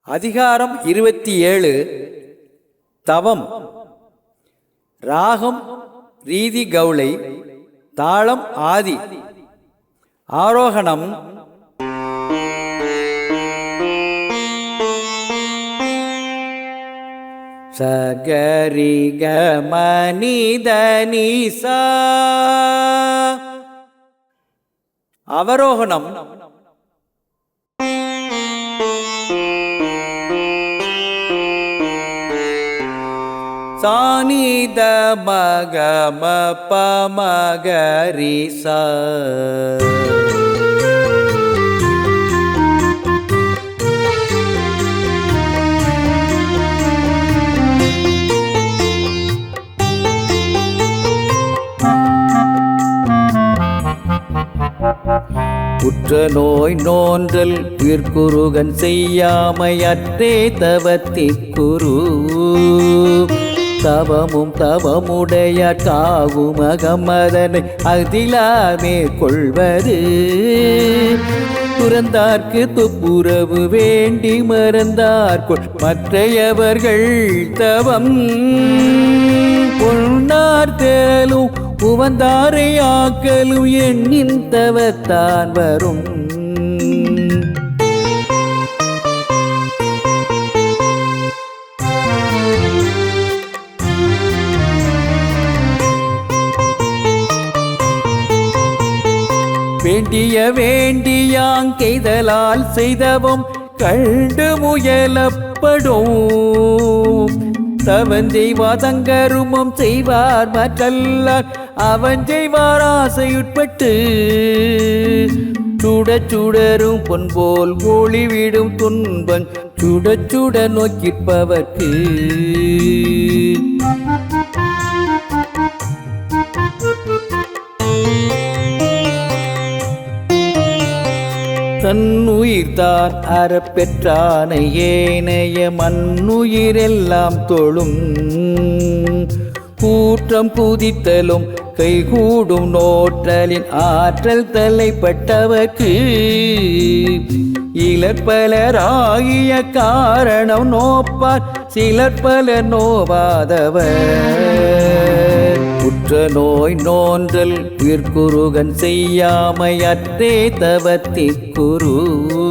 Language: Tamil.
அதிகாரம் 27 தவம். ராகம் ரீதி கௌளை, தாளம் ஆதி. ஆரோகணம் சகரி கமனி தனி சா. அவரோகணம் சானித மகம பமகரி சா. உற்ற நோய் நோன்றல் உயிர்குருகன் செய்யாமையற்றே தவத்திற்குரு. தவமும் தவமுடைய காகுமகமதனை அதிலாமே கொள்வது. துறந்தார்க்கு துப்புரவு வேண்டி மறந்தார்கொள் மற்றையவர்கள் தவம். பொன்னார் தேலும் உவந்தாரை ஆக்கலும் எண்ணின் தவத்தான் வரும். வேண்டிய வேண்டியாங்கெய்தலால் செய்தவும் கண்டு முயலப்படும். தவன் செய்வார் தங்கருமம் செய்வார் மற்றல்லார் அவன் செய்வார் ஆசையுட்பட்டு. சுட சுடரும் பொன்போல் ஒளிவிடும் துன்பம் சுட சுட நோக்கிற்பவர்க்கு. தன்னுயிர்தான் அறப்பெற்றானை ஏனைய மண்ணுயிரெல்லாம் தொழும். கூற்றம் குதித்தலும் கைகூடும் நோற்றலின் ஆற்றல் தலைப்பட்டவர்க்கு. இலற்பலராகிய காரணம் நோப்பார் சிலற்பலர் நோவாதவர். உற்ற நோய் நோன்றல் உயிர்குருகன் செய்யாமையற்றே தவத்திற்குரு.